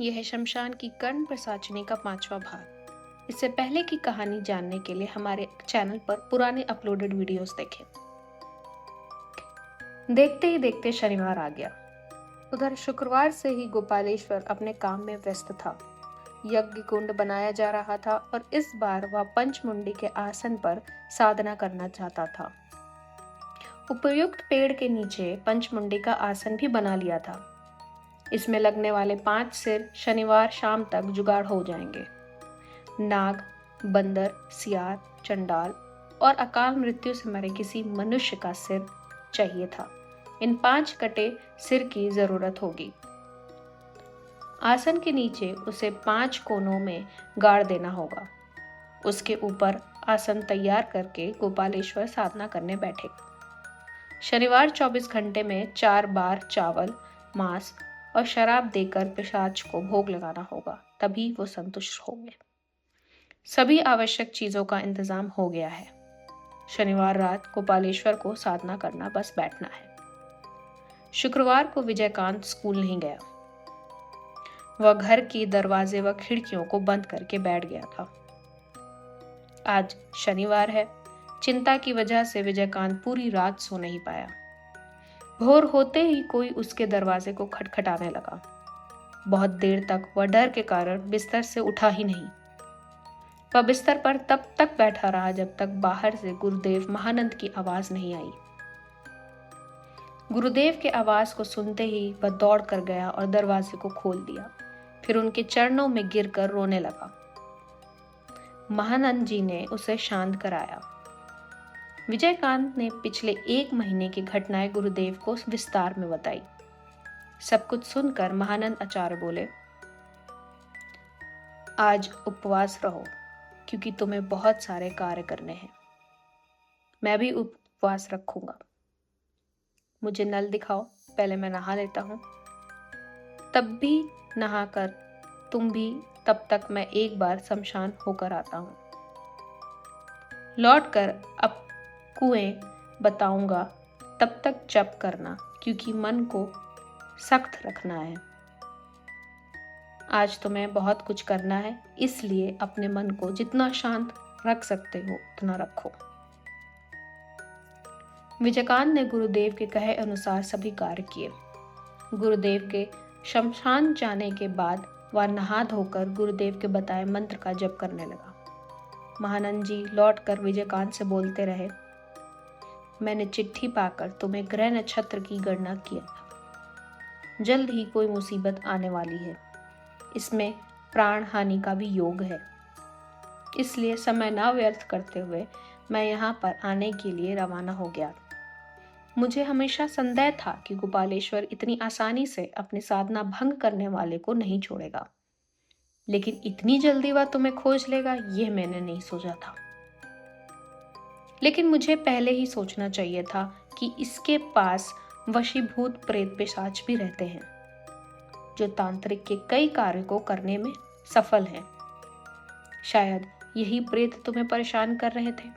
यह है शमशान की कर्ण पिशाचिनी का 5वां भाग। इससे पहले की कहानी जानने के लिए हमारे चैनल पर पुराने अपलोडेड वीडियोस देखें। देखते ही देखते शनिवार आ गया। उधर शुक्रवार से ही गोपालेश्वर अपने काम में व्यस्त था। यज्ञ कुंड बनाया जा रहा था और इस बार वह पंचमुंडी के आसन पर साधना करना चाहता था। उपयुक्त पेड़ के नीचे पंचमुंडी का आसन भी बना लिया था। इसमें लगने वाले 5 सिर शनिवार शाम तक जुगाड़ हो जाएंगे। नाग, बंदर, सियार, चंडाल और अकाल मृत्यु से मरे किसी मनुष्य का सिर चाहिए था। इन 5 कटे सिर की जरूरत होगी। आसन के नीचे उसे 5 कोनों में गाड़ देना होगा। उसके ऊपर आसन तैयार करके गोपालेश्वर साधना करने बैठे। शनिवार 24 घंटे में 4 बार चावल, मांस और शराब देकर पिशाच को भोग लगाना होगा, तभी वो संतुष्ट होंगे। सभी आवश्यक चीजों का इंतजाम हो गया है। शनिवार रात गोपालेश्वर को साधना करना बस बैठना है। शुक्रवार को विजयकांत स्कूल नहीं गया। वह घर की दरवाजे व खिड़कियों को बंद करके बैठ गया था। आज शनिवार है। चिंता की वजह से विजयकांत पूरी रात सो नहीं पाया। भोर होते ही कोई उसके दरवाजे को खटखटाने लगा। बहुत देर तक वह डर के कारण बिस्तर से उठा ही नहीं। वह बिस्तर पर तब तक बैठा रहा जब तक बाहर से गुरुदेव महानंद की आवाज नहीं आई। गुरुदेव के आवाज को सुनते ही वह दौड़ कर गया और दरवाजे को खोल दिया। फिर उनके चरणों में गिरकर रोने लगा। महानंद जी ने उसे शांत कराया। विजयकांत ने पिछले 1 महीने की घटनाएं गुरुदेव को विस्तार में बताई। सब कुछ सुनकर महानंद आचार्य बोले, आज उपवास रहो क्योंकि तुम्हें बहुत सारे कार्य करने हैं। मैं भी उपवास रखूंगा। मुझे नल दिखाओ, पहले मैं नहा लेता हूं। तब भी नहाकर तुम भी, तब तक मैं एक बार शमशान होकर आता हूं। लौटकर अब कुएं बताऊंगा, तब तक जप करना क्योंकि मन को सख्त रखना है। आज तुम्हें बहुत कुछ करना है, इसलिए अपने मन को जितना शांत रख सकते हो उतना रखो। विजयकांत ने गुरुदेव के कहे अनुसार सभी कार्य किए। गुरुदेव के शमशान जाने के बाद वह नहा धोकर गुरुदेव के बताए मंत्र का जप करने लगा। महानंद जी लौटकर विजयकांत से बोलते रहे, मैंने चिट्ठी पाकर तुम्हें ग्रह नक्षत्र की गणना किया था। जल्द ही कोई मुसीबत आने वाली है। इसमें प्राण हानि का भी योग है। इसलिए समय न व्यर्थ करते हुए मैं यहाँ पर आने के लिए रवाना हो गया। मुझे हमेशा संदेह था कि गोपालेश्वर इतनी आसानी से अपनी साधना भंग करने वाले को नहीं छोड़ेगा, लेकिन इतनी जल्दी वह तुम्हें खोज लेगा यह मैंने नहीं सोचा था। लेकिन मुझे पहले ही सोचना चाहिए था कि इसके पास वशीभूत प्रेत पिशाच भी रहते हैं जो तांत्रिक के कई कार्य को करने में सफल हैं। शायद यही प्रेत तुम्हें परेशान कर रहे थे।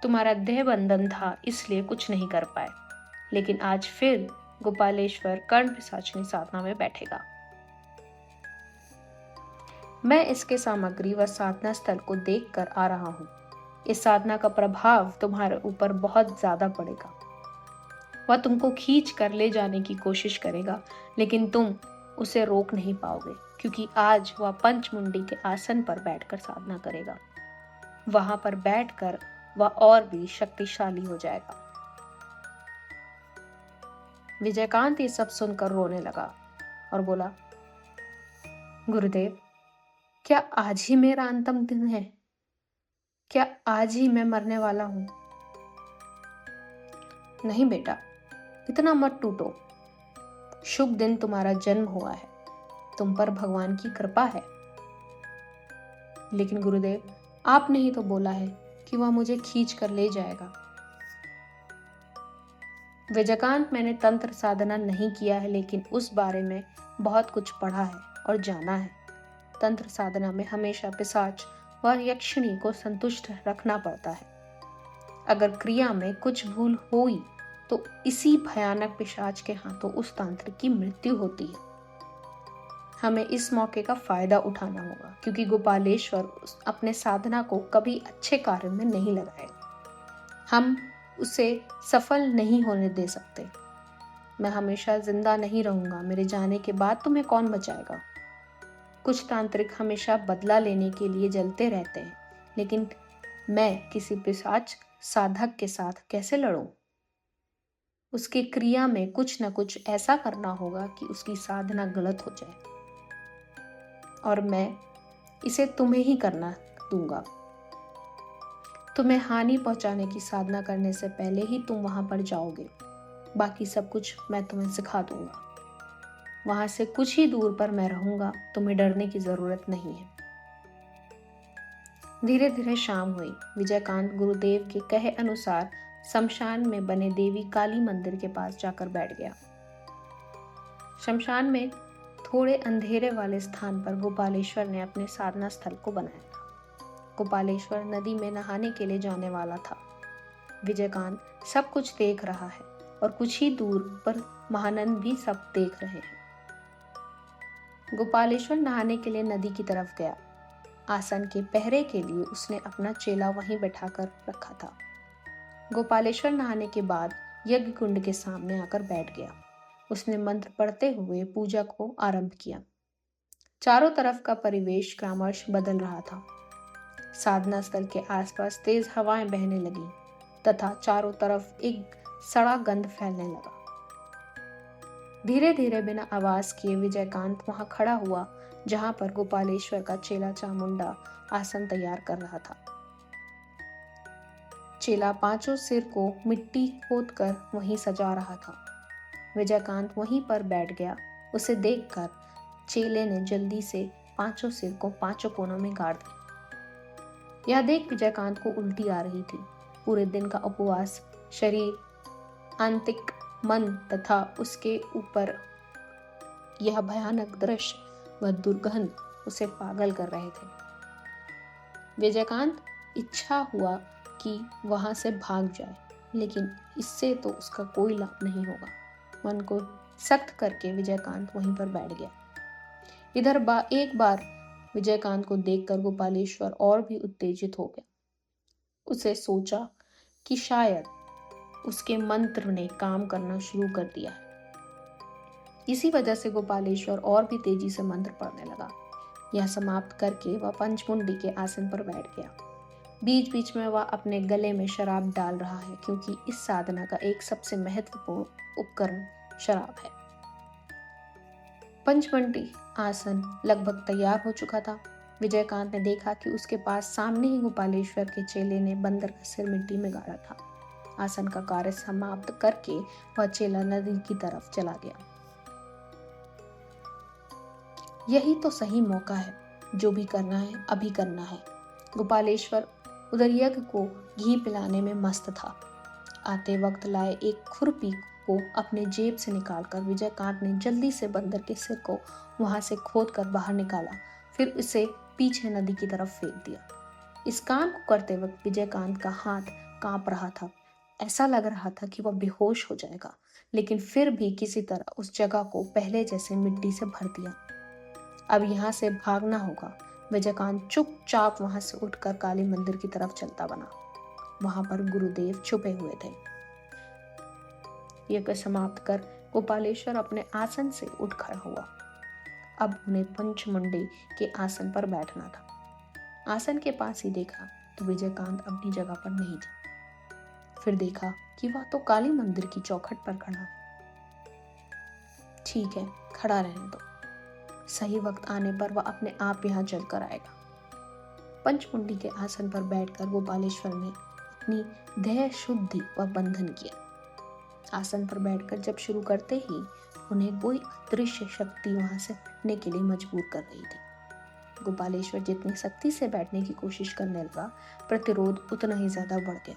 तुम्हारा देह बंधन था, इसलिए कुछ नहीं कर पाए, लेकिन आज फिर गोपालेश्वर कर्ण पिशाचिनी साधना में बैठेगा। मैं इसके सामग्री व साधना स्थल को देख कर आ रहा हूँ। इस साधना का प्रभाव तुम्हारे ऊपर बहुत ज्यादा पड़ेगा। वह तुमको खींच कर ले जाने की कोशिश करेगा, लेकिन तुम उसे रोक नहीं पाओगे क्योंकि आज वह पंचमुंडी के आसन पर बैठकर साधना करेगा। वहां पर बैठकर वह और भी शक्तिशाली हो जाएगा। विजयकांत ये सब सुनकर रोने लगा और बोला, गुरुदेव, क्या आज ही मेरा अंतिम दिन है? क्या आज ही मैं मरने वाला हूं? नहीं बेटा, इतना मत टूटो। शुभ दिन तुम्हारा जन्म हुआ है, तुम पर भगवान की कृपा है। लेकिन गुरुदेव, आपने ही तो बोला है कि वह मुझे खींच कर ले जाएगा। विजयकांत, मैंने तंत्र साधना नहीं किया है, लेकिन उस बारे में बहुत कुछ पढ़ा है और जाना है। तंत्र साधना में हमेशा पिशाच व यक्षिणी को संतुष्ट रखना पड़ता है। अगर क्रिया में कुछ भूल हुई तो इसी भयानक पिशाच के हाथों उस तांत्रिक की मृत्यु होती है। हमें इस मौके का फायदा उठाना होगा, क्योंकि गोपालेश्वर अपने साधना को कभी अच्छे कार्य में नहीं लगाएगा। हम उसे सफल नहीं होने दे सकते। मैं हमेशा जिंदा नहीं रहूंगा, मेरे जाने के बाद तुम्हें कौन बचाएगा? कुछ तांत्रिक हमेशा बदला लेने के लिए जलते रहते हैं, लेकिन मैं किसी पिशाच साधक के साथ कैसे लड़ूं? उसकी क्रिया में कुछ न कुछ ऐसा करना होगा कि उसकी साधना गलत हो जाए, और मैं इसे तुम्हें ही करना दूंगा। तुम्हें हानि पहुंचाने की साधना करने से पहले ही तुम वहां पर जाओगे। बाकी सब कुछ मैं तुम्हें सिखा दूंगा। वहां से कुछ ही दूर पर मैं रहूंगा, तुम्हें डरने की जरूरत नहीं है। धीरे धीरे शाम हुई। विजयकांत गुरुदेव के कहे अनुसार शमशान में बने देवी काली मंदिर के पास जाकर बैठ गया। शमशान में थोड़े अंधेरे वाले स्थान पर गोपालेश्वर ने अपने साधना स्थल को बनाया था। गोपालेश्वर नदी में नहाने के लिए जाने वाला था। विजयकांत सब कुछ देख रहा है और कुछ ही दूर पर महानंद भी सब देख रहे हैं। गोपालेश्वर नहाने के लिए नदी की तरफ गया। आसन के पहरे के लिए उसने अपना चेला वहीं बैठाकर रखा था। गोपालेश्वर नहाने के बाद यज्ञ कुंड के सामने आकर बैठ गया। उसने मंत्र पढ़ते हुए पूजा को आरंभ किया। चारों तरफ का परिवेश क्रमश बदल रहा था। साधना स्थल के आसपास तेज हवाएं बहने लगी तथा चारों तरफ एक सड़ा गंध फैलने लगा। धीरे धीरे बिना आवाज किए विजयकांत वहां खड़ा हुआ, जहां पर गोपालेश्वर का चेला चामुंडा आसन तैयार कर रहा था। चेला पांचों सिर को मिट्टी खोदकर वहीं सजा रहा था। विजयकांत वहीं पर बैठ गया। उसे देखकर चेले ने जल्दी से पांचों सिर को पांचों कोनों में गाड़ दिया। यह देख विजयकांत को उल्टी आ रही थी। पूरे दिन का उपवास, शरीर, आंतरिक मन तथा उसके ऊपर यह भयानक दृश्य व दुर्गंध उसे पागल कर रहे थे। विजयकांत इच्छा हुआ कि वहां से भाग जाए, लेकिन इससे तो उसका कोई लाभ नहीं होगा। मन को सख्त करके विजयकांत वहीं पर बैठ गया। इधर एक बार विजयकांत को देखकर गोपालेश्वर और भी उत्तेजित हो गया। उसे सोचा कि शायद उसके मंत्र ने काम करना शुरू कर दिया है। इसी वजह से गोपालेश्वर और भी तेजी से मंत्र पढ़ने लगा। यह समाप्त करके वह पंचमुंडी के आसन पर बैठ गया। बीच बीच में वह अपने गले में शराब डाल रहा है, क्योंकि इस साधना का एक सबसे महत्वपूर्ण उपकरण शराब है। पंचमुंडी आसन लगभग तैयार हो चुका था। विजयकांत ने देखा कि उसके पास सामने ही गोपालेश्वर के चेले ने बंदर का सिर मिट्टी में गाड़ा था। आसन का कार्य समाप्त करके वह चेला नदी की तरफ चला गया। यही तो सही मौका है, जो भी करना है अभी करना है। गोपालेश्वर उधर यज्ञ को घी पिलाने में मस्त था। आते वक्त लाए एक खुरपी को अपने जेब से निकालकर विजयकांत ने जल्दी से बंदर के सिर को वहां से खोदकर बाहर निकाला, फिर उसे पीछे नदी की तरफ फेंक दिया। इस काम को करते वक्त विजयकांत का हाथ कांप रहा था। ऐसा लग रहा था कि वह बेहोश हो जाएगा, लेकिन फिर भी किसी तरह उस जगह को पहले जैसे मिट्टी से भर दिया। अब यहाँ से भागना होगा। विजयकांत चुपचाप वहां से उठकर काली मंदिर की तरफ चलता बना। वहां पर गुरुदेव छुपे हुए थे। यज्ञ समाप्त कर गोपालेश्वर अपने आसन से उठ खड़ा हुआ। अब उन्हें पंचमुंडी के आसन पर बैठना था। आसन के पास ही देखा तो विजयकांत अपनी जगह पर नहीं था। फिर देखा कि वह तो काली मंदिर की चौखट पर खड़ा है। ठीक है, खड़ा रहने दो, सही वक्त आने पर वह अपने आप यहाँ चलकर आएगा। पंचमुंडी के आसन पर बैठकर गोपालेश्वर ने अपनी देह शुद्धि व बंधन किया। आसन पर बैठकर जब शुरू करते ही उन्हें कोई अदृश्य शक्ति वहां से हटने के लिए मजबूर कर रही थी। गोपालेश्वर जितनी सख्ती से बैठने की कोशिश करने लगा, प्रतिरोध उतना ही ज्यादा बढ़ गया।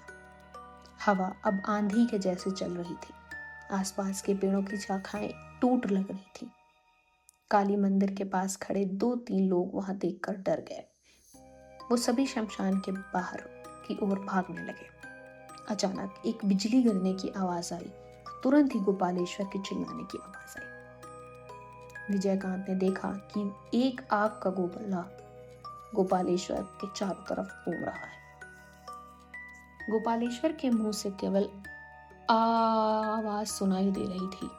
हवा अब आंधी के जैसे चल रही थी। आसपास के पेड़ों की शाखाएं टूट लग रही थी। काली मंदिर के पास खड़े 2-3 लोग वहां देखकर डर गए। वो सभी शमशान के बाहर की ओर भागने लगे। अचानक एक बिजली गिरने की आवाज आई। तुरंत ही गोपालेश्वर के चिल्लाने की आवाज आई। विजयकांत ने देखा कि एक आग का गोला गोपालेश्वर के चारों तरफ घूम रहा है। गोपालेश्वर के मुंह से केवल आवाज सुनाई दे रही थी।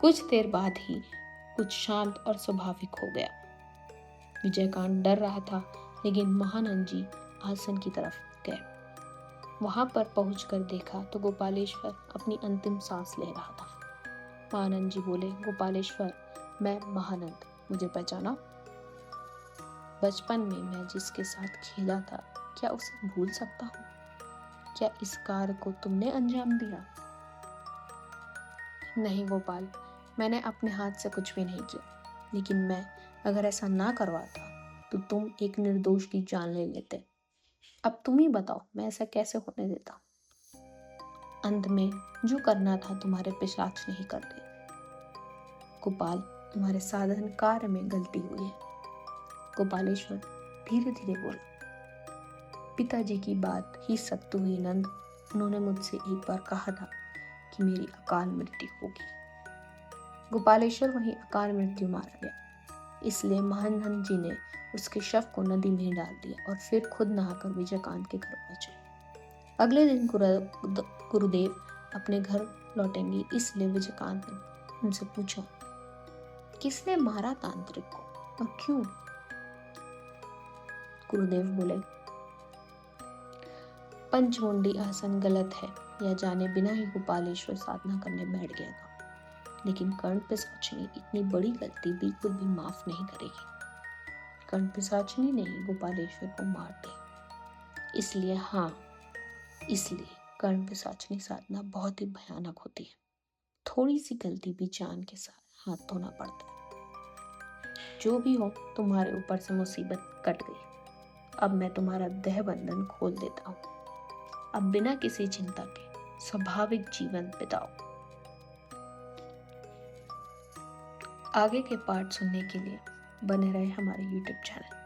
कुछ देर बाद ही कुछ शांत और स्वाभाविक हो गया। विजयकांत डर रहा था, लेकिन महानंद जी आसन की तरफ गए। वहां पर पहुंचकर देखा तो गोपालेश्वर अपनी अंतिम सांस ले रहा था। महानंद जी बोले, गोपालेश्वर, मैं महानंद, मुझे पहचाना? बचपन में मैं जिसके साथ खेला था, क्या उसे भूल सकता हूँ? क्या इस कार्य को तुमने अंजाम दिया? नहीं गोपाल, मैंने अपने हाथ से कुछ भी नहीं किया, लेकिन मैं अगर ऐसा ना करवाता तो तुम एक निर्दोष की जान ले लेते। अब तुम ही बताओ, मैं ऐसा कैसे होने देता? अंत में जो करना था तुम्हारे पिशाच ने ही कर दिया। गोपाल, तुम्हारे साधन कार्य में गलती हुई है। गोपालेश्वर धीरे धीरे बोला, पिताजी की बात ही सत्य हुई नंद। उन्होंने मुझसे एक बार कहा था कि मेरी अकाल मृत्यु होगी। गोपालेश्वर वहीं अकाल मृत्यु मारा गया। इसलिए महानंद जी ने उसके शव को नदी में डाल दिया और फिर खुद नहाकर विजयकांत के घर पहुंचे। अगले दिन गुरुदेव अपने घर लौटेंगे, इसलिए विजयकांत ने उनसे पूछा, किसने मारा तांत्रिक को और क्यों? गुरुदेव बोले, पंचमुंडी आसन गलत है, यह जाने बिना ही गोपालेश्वर साधना करने बैठ गया था। लेकिन कर्ण पिशाचिनी इतनी बड़ी गलती बिल्कुल भी माफ नहीं करेगी। कर्ण पिशाचिनी ने ही गोपालेश्वर को मार दिया। इसलिए कर्ण पिशाचिनी साधना बहुत ही भयानक होती है। थोड़ी सी गलती भी जान के साथ हाथ धोना पड़ता है। जो भी हो, तुम्हारे ऊपर से मुसीबत कट गई। अब मैं तुम्हारा देह बंधन खोल देता हूँ। अब बिना किसी चिंता के स्वाभाविक जीवन बिताओ। आगे के पार्ट सुनने के लिए बने रहे हमारे YouTube चैनल।